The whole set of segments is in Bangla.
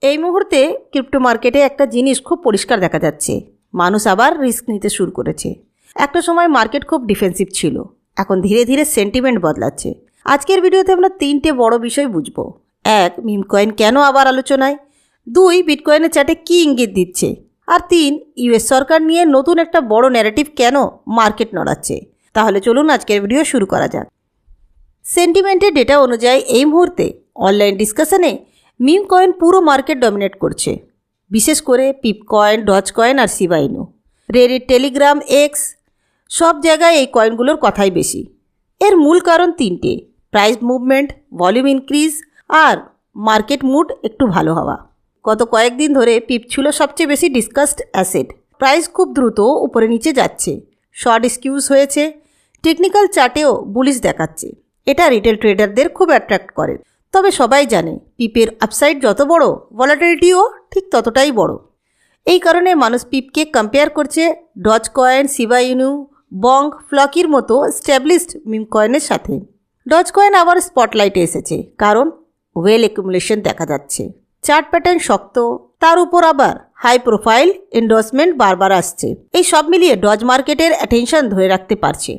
এই মুহূর্তে ক্রিপ্টো মার্কেটে একটা জিনিস খুব পরিষ্কার দেখা যাচ্ছে, মানুষ আবার রিস্ক নিতে শুরু করেছে। একটা সময় মার্কেট খুব ডিফেন্সিভ ছিল, এখন ধীরে ধীরে সেন্টিমেন্ট বদলাচ্ছে। আজকের ভিডিওতে আমরা 3টে বড় বিষয় বুঝবো। 1, মিম কয়েন কেন আবার আলোচনায়। 2, বিটকয়েনের চার্টে কী ইঙ্গিত দিচ্ছে। আর 3, ইউএস সরকার নিয়ে নতুন একটা বড় ন্যারেটিভ কেন মার্কেট নড়াচ্ছে। তাহলে চলুন আজকের ভিডিও শুরু করা যাক। সেন্টিমেন্টের ডেটা অনুযায়ী এই মুহূর্তে অনলাইন ডিসকাশনে মিম কয়েন পুরো মার্কেট ডমিনেট করছে, বিশেষ করে পিপ কয়েন, ডজ কয়েন আর শিবা ইনু। রেডিট, টেলিগ্রাম, এক্স সব জায়গায় এই কয়েনগুলোর কথাই বেশি। এর মূল কারণ 3টে: প্রাইস মুভমেন্ট, ভলিউম ইনক্রিজ আর মার্কেট মুড একটু ভালো হওয়া। গত কয়েকদিন ধরে পিপ ছিল সবচেয়ে বেশি ডিসকাসড অ্যাসেট। প্রাইস খুব দ্রুত উপরে নিচে যাচ্ছে, শর্ট স্কিউজ হয়েছে, টেকনিক্যাল চার্টেও বুলিশ দেখাচ্ছে। এটা রিটেল ট্রেডারদের খুব অ্যাট্রাক্ট করে। তবে সবাই জানে পিপের আপসাইড যত বড়, ভলাটিলিটিও ঠিক ততটাই বড়। এই কারণে মানুষ পিপকে কম্পেয়ার করছে ডজ কয়েন, শিবা ইনু, বং, ফ্লকির মতো স্ট্যাবলিশড মিম কয়েনের সাথে। ডজ কয়েন আবার স্পটলাইটে এসেছে কারণ ওয়েল অ্যাকুমুলেশন দেখা যাচ্ছে, চার্ট প্যাটার্ন শক্ত, তার উপর আবার হাই প্রোফাইল এন্ডোর্সমেন্ট বারবার আসছে। এই সব মিলিয়ে ডজ মার্কেটের অ্যাটেনশন ধরে রাখতে পারছে।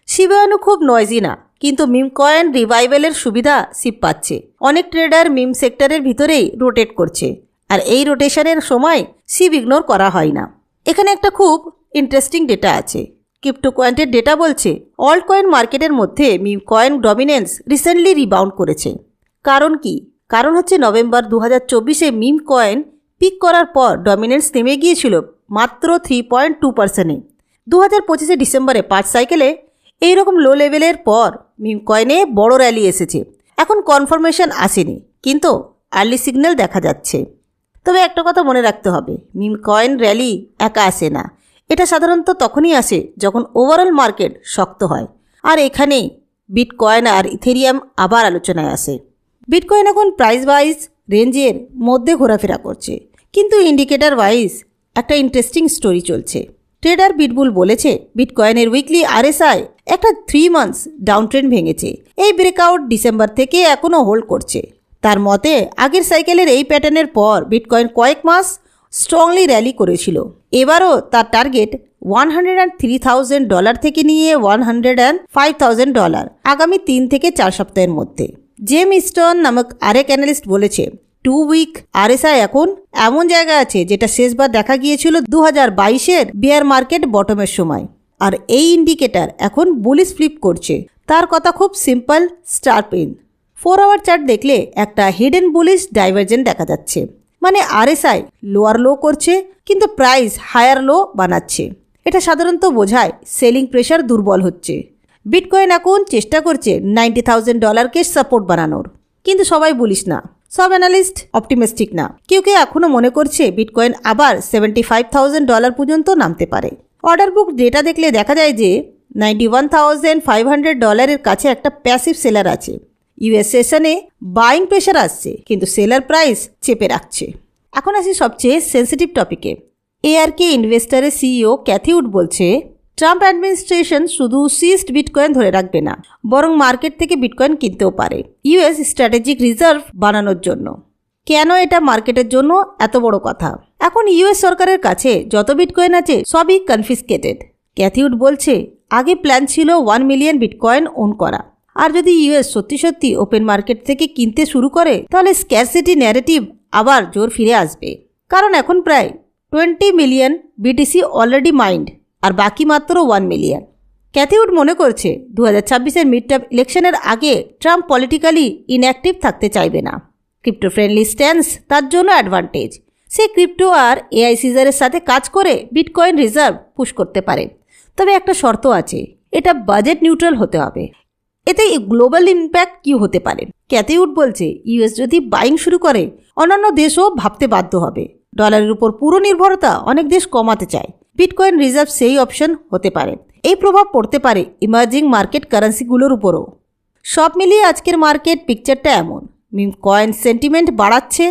শিবা ইনু খুব নয়েজি না, কিন্তু মিম কয়েন রিভাইভেলের সুবিধা শিপ পাচ্ছে। অনেক ট্রেডার মিম সেক্টরের ভিতরেই রোটেট করছে, আর এই রোটেশনের সময় শিপ ইগনোর করা হয় না। এখানে একটা খুব ইন্টারেস্টিং ডেটা আছে। ক্রিপ্টো কয়েনের ডেটা বলছে অল্ট কয়েন মার্কেটের মধ্যে meme coin dominance recently rebound করেছে। কারণ কি? কারণ হচ্ছে নভেম্বর 2024-এ মিম কয়েন পিক করার পর ডমিনেন্স নেমে গিয়েছিল মাত্র 3.2%-এ। 2025-এ ডিসেম্বরে 5 সাইকেলে এইরকম লো লেভেলের পর মিম কয়েনে বড় র্যালি এসেছে। এখন কনফার্মেশন আসেনি, কিন্তু আর্লি সিগন্যাল দেখা যাচ্ছে। তবে একটা কথা মনে রাখতে হবে, মিম কয়েন র্যালি একা আসে না। এটা সাধারণত তখনই আসে যখন ওভারঅল মার্কেট শক্ত হয়, আর এখানেই বিটকয়েন আর ইথেরিয়াম আবার আলোচনায় আসে। বিটকয়েন এখন প্রাইস ওয়াইজ রেঞ্জের মধ্যে ঘোরাফেরা করছে, কিন্তু ইন্ডিকেটর ওয়াইজ একটা ইন্টারেস্টিং স্টোরি চলছে। ট্রেডার বিটবুল বলেছে বিটকয়েনের উইকলি আরএসআই একটা 3 মান্থস ডাউন ট্রেন্ড ভেঙেছে। এই ব্রেকআউট ডিসেম্বর থেকে এখনও হোল্ড করছে। তার মতে আগের সাইকেলের এই প্যাটার্নের পর বিটকয়েন কয়েক মাস স্ট্রংলি র্যালি করেছিল। এবারও তার টার্গেট $103,000 থেকে নিয়ে $105,000 আগামী 3 থেকে 4 সপ্তাহের মধ্যে। জেম ইস্টন নামক আরেক অ্যানালিস্ট বলেছে 2 উইক আরএসআই এখন এমন জায়গা আছে যেটা শেষবার দেখা গিয়েছিল 2022-এর বিয়ার মার্কেট বটমের সময়। আর এই ইন্ডিকেটর এখন বুলিশ ফ্লিপ করছে। তার কথা খুব সিম্পল, স্টার পেন। 4 আওয়ার চার্ট দেখলে একটা হিডেন বুলিশ ডাইভারজেন্ট দেখা যাচ্ছে, মানে আরএসআই লোয়ার লো করছে কিন্তু প্রাইস হায়ার লো বানাচ্ছে। এটা সাধারণত বোঝায় সেলিং প্রেশার দুর্বল হচ্ছে। বিটকয়েন এখন চেষ্টা করছে $90,000-কে সাপোর্ট বানানোর, কিন্তু সবাই বলিস না, সব অ্যানালিস্ট অপটিমিস্টিক না। কেউ এখনও মনে করছে বিটকয়েন আবার $75,000 পর্যন্ত নামতে পারে। অর্ডার বুক ডেটা দেখলে দেখা যায় যে $91,500-এর কাছে একটা প্যাসিভ সেলার আছে। ইউএস সেশনে বাইং প্রেশার আসছে, কিন্তু সেলার প্রাইস চেপে রাখছে। এখন আসি সবচেয়ে সেন্সিটিভ টপিকে। এআরকে ইনভেস্টারের সিইও ক্যাথি উড বলছে ট্রাম্প অ্যাডমিনিস্ট্রেশন শুধু সিজড বিটকয়েন ধরে রাখবে না, বরং মার্কেট থেকে বিটকয়েন কিনতেও পারে ইউএস স্ট্র্যাটেজিক রিজার্ভ বানানোর জন্য। কেন এটা মার্কেটের জন্য এত বড় কথা? এখন ইউএস সরকারের কাছে যত বিটকয়েন আছে সবই কনফিসকেটেড। ক্যাথি উড বলছে আগে প্ল্যান ছিল 1 মিলিয়ন বিটকয়েন ওন করা, আর যদি ইউএস সত্যি সত্যি ওপেন মার্কেট থেকে কিনতে শুরু করে তাহলে স্ক্যারসিটি ন্যারেটিভ আবার জোর ফিরে আসবে। কারণ এখন প্রায় 20 মিলিয়ন বিটিসি অলরেডি মাইন্ড, আর বাকি মাত্র 1 মিলিয়ন। ক্যাথি উড মনে করছে 2026-এর মিড টার্ম ইলেকশনের আগে ট্রাম্প পলিটিক্যালি ইনঅ্যাক্টিভ থাকতে চাইবে না। ক্রিপ্টো ফ্রেন্ডলি স্ট্যান্স তার জন্য অ্যাডভান্টেজ। সে ক্রিপ্টো আর এআই সিজারের সাথে কাজ করে বিটকয়েন রিজার্ভ পুশ করতে পারে। তবে একটা শর্ত আছে, এটা বাজেট নিউট্রাল হতে হবে। এতে গ্লোবাল ইম্প্যাক্ট কী হতে পারে? ক্যাথি উড বলছে ইউএস যদি বাইং শুরু করে অন্যান্য দেশও ভাবতে বাধ্য হবে। ডলারের উপর পুরো নির্ভরতা অনেক দেশ কমাতে চায়। বিটকয়েন রিজার্ভ সেই অপশন হতে পারে। এই প্রভাব পড়তে পারে ইমার্জিং মার্কেট কারেন্সিগুলোর উপরও। সব মিলিয়ে আজকের মার্কেট পিকচারটা এমন। মিম কয়েন সেন্টিমেন্ট বাড়াচ্ছে,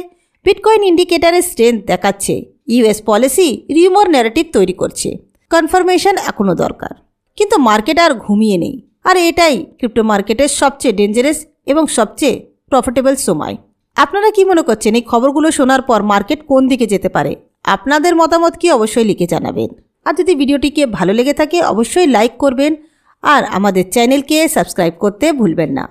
বিটকয়েন ইন্ডিকেটারের স্ট্রেংথ দেখাচ্ছে, ইউএস পলিসি রিউমার ন্যারেটিভ তৈরি করছে। কনফার্মেশন এখনও দরকার, কিন্তু মার্কেট আর ঘুমিয়ে নেই। আর এটাই ক্রিপ্টো মার্কেটের সবচেয়ে ডেঞ্জারাস এবং সবচেয়ে প্রফিটেবল সময়। আপনারা কি মনে করছেন এই খবরগুলো শোনার পর মার্কেট কোন দিকে যেতে পারে? আপনাদের মতামত কি অবশ্যই লিখে জানাবেন। আর যদি ভিডিওটিকে ভালো লেগে থাকে অবশ্যই লাইক করবেন আর আমাদের চ্যানেলকে সাবস্ক্রাইব করতে ভুলবেন না।